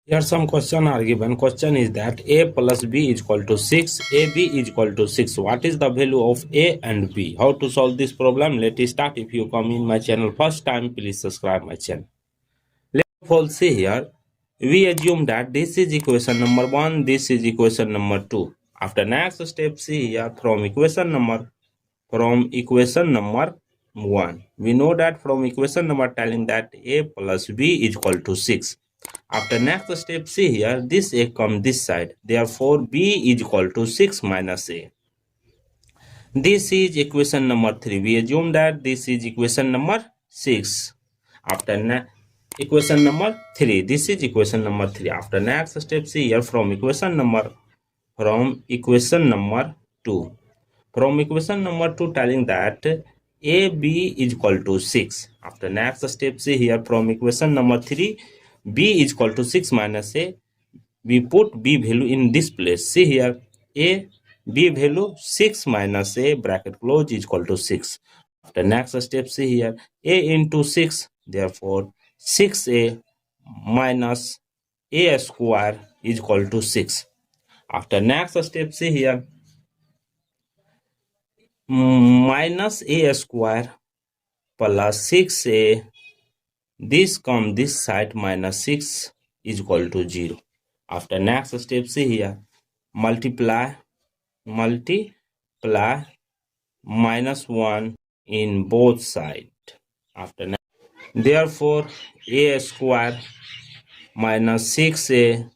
Here some question are given. Question is that a plus b is equal to 6, ab is equal to 6. What is the value of a and b? How to solve this problem? Let us start. If you come in my channel first time, please subscribe my channel. Let's all see here. We assume that this is equation number 1, this is equation number 2. After next step, see here from equation number 1. We know that from equation number telling that a plus b is equal to 6. After next step, see here, this a come this side. Therefore, b is equal to 6 minus a. This is equation number 3. We assume that this is equation number 6. After equation number 3. This is equation number 3. After next step, see here from equation number 2. From equation number 2 telling that AB is equal to 6. After next step, see here from equation number 3, B is equal to 6 minus A. We put B value in this place. See here, A, B value 6 minus A bracket close is equal to 6. After next step, see here, A into 6. Therefore, 6A minus A square is equal to 6. After next step, see here, minus a square plus 6a, this come this side minus 6 is equal to 0. After next step, see here, multiply minus 1 in both sides. After next, therefore a square minus 6a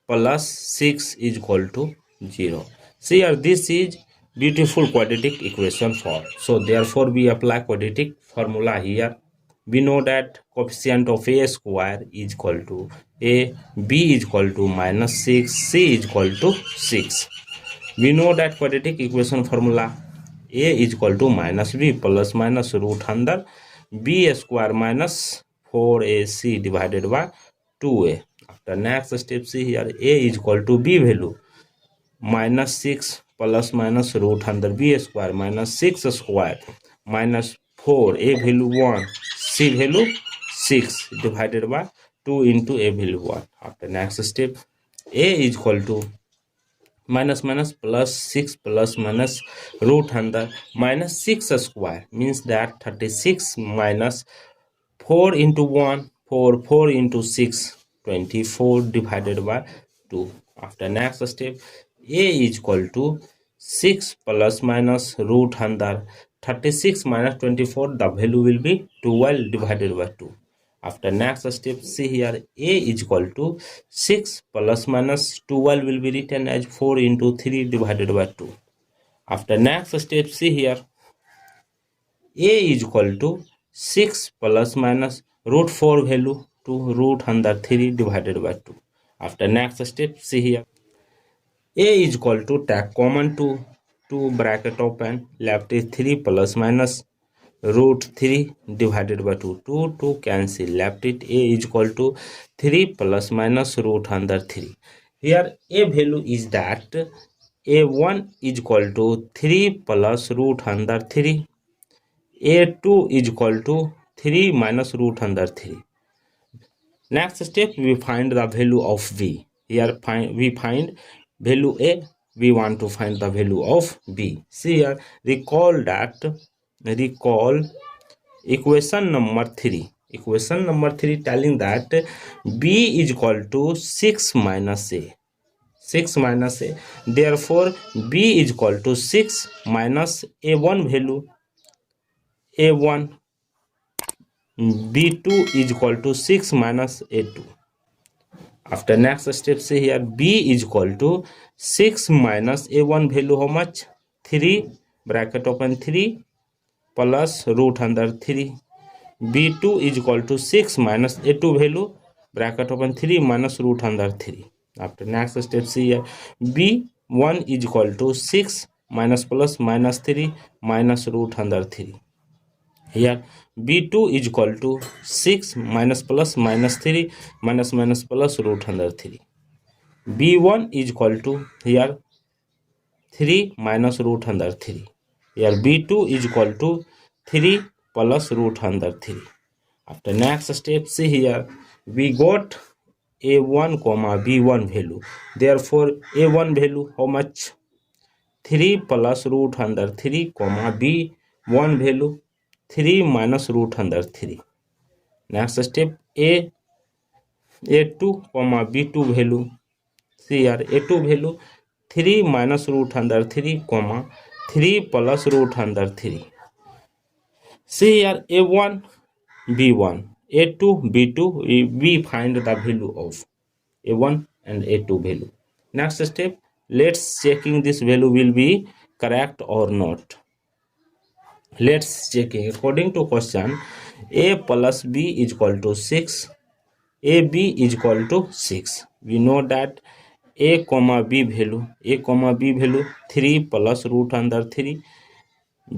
plus 6 is equal to 0. See here, this is beautiful quadratic equation form. So therefore we apply quadratic formula here. We know that coefficient of a square is equal to a, b is equal to minus 6, c is equal to 6. We know that quadratic equation formula a is equal to minus b plus minus root under b square minus 4ac divided by 2a. After next step, see here, a is equal to b value minus 6 plus minus root under b square minus 6 square minus 4, a value 1, c value 6 divided by 2 into a value 1. After next step, a is equal to minus plus 6 plus minus root under minus 6 square means that 36 minus 4 into 1, 4 into 6, 24 divided by 2. After next step, a is equal to 6 plus minus root under 36 minus 24, the value will be 12 divided by 2. After next step, see here, a is equal to 6 plus minus 12 will be written as 4 into 3 divided by 2. After next step, see here, a is equal to 6 plus minus root 4 value to root under 3 divided by 2. After next step, see here, a is equal to take common 2 bracket open, left is 3 plus minus root 3 divided by 2. 2 cancel, left it, a is equal to 3 plus minus root under 3. Here a value is that a1 is equal to 3 plus root under 3. a2 is equal to 3 minus root under 3. Next step, we find the value of v. Here we find value a, we want to find the value of b. See here, recall equation number 3. Equation number 3 telling that b is equal to 6 minus a. 6 minus a. Therefore, b is equal to 6 minus a1 value. a1, b2 is equal to 6 minus a2. After next step, see here, b is equal to 6 minus a1 value how much? 3 bracket open 3 plus root under 3. b2 is equal to 6 minus a2 value bracket open 3 minus root under 3. After next step, see here, b1 is equal to 6 minus plus minus 3 minus root under 3. Here b2 is equal to 6 minus plus minus 3 minus plus root under 3. b1 is equal to here 3 minus root under 3. Here b2 is equal to 3 plus root under 3. After next step, see here, we got a1 comma b1 value. Therefore a1 value how much? 3 plus root under 3 comma b1 value 3 minus root under 3. Next step a2 comma b2 value. See here a2 value 3 minus root under 3 comma 3 plus root under 3. See here a1 b1 a2 b2 we find the value of a1 and a2 value. Next step, let's checking this value will be correct or not. Let's checking according to question a plus b is equal to 6, ab is equal to 6. We know that a comma b value 3 plus root under 3,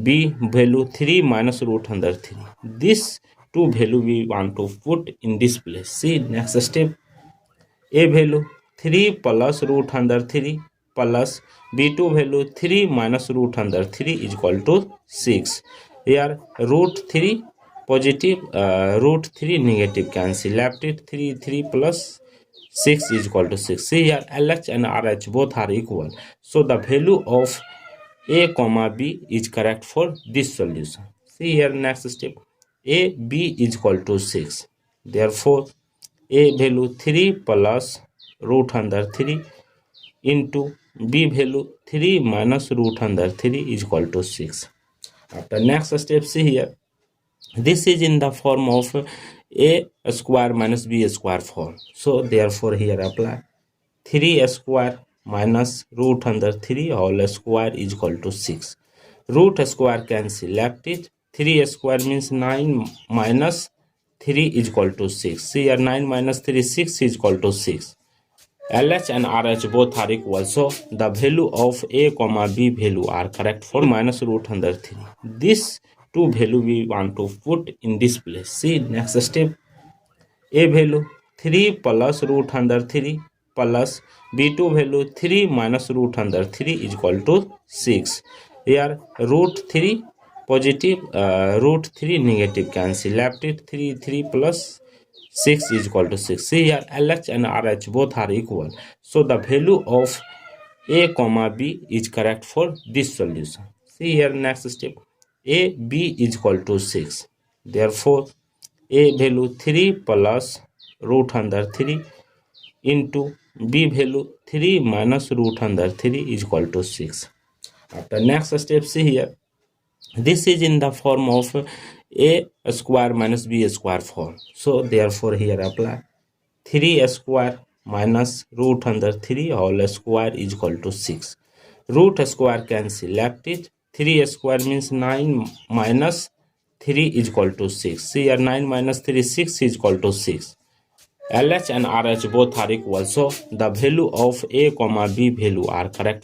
b value 3 minus root under 3. This two value we want to put in this place. See next step, a value 3 plus root under 3 plus b2 value 3 minus root under 3 is equal to 6. Here root 3 positive, root 3 negative, cancel, left it 3 plus 6 is equal to 6. See here LH and RH both are equal. So the value of a comma b is correct for this solution. See here next step, a b is equal to 6. Therefore a value 3 plus root under 3 into b value 3 minus root under 3 is equal to 6. After next step, see here, this is in the form of a square minus b square form. So therefore here apply 3 square minus root under 3 whole square is equal to 6. Root square cancel, left it 3 square means 9 minus 3 is equal to 6. See here 9 minus 3 6 is equal to 6. LH and RH both are equal. So the value of a comma b value are correct for minus root under 3. This two value we want to put in this place. See next step, a value 3 plus root under 3 plus b2 value 3 minus root under 3 is equal to 6. Here root 3 positive, root 3 negative, cancel, left it 3 plus 6 is equal to 6. See here LH and RH both are equal. So the value of a comma b is correct for this solution. See here next step, a b is equal to 6. Therefore a value 3 plus root under 3 into b value 3 minus root under 3 is equal to 6. After next step, see here, this is in the form of a square minus b square form. So therefore here apply 3 square minus root under 3 whole square is equal to 6. Root square cancel, left it 3 square means 9 minus 3 is equal to 6. See here 9 minus 3 6 is equal to 6. LH and RH both are equal. So the value of a comma b value are correct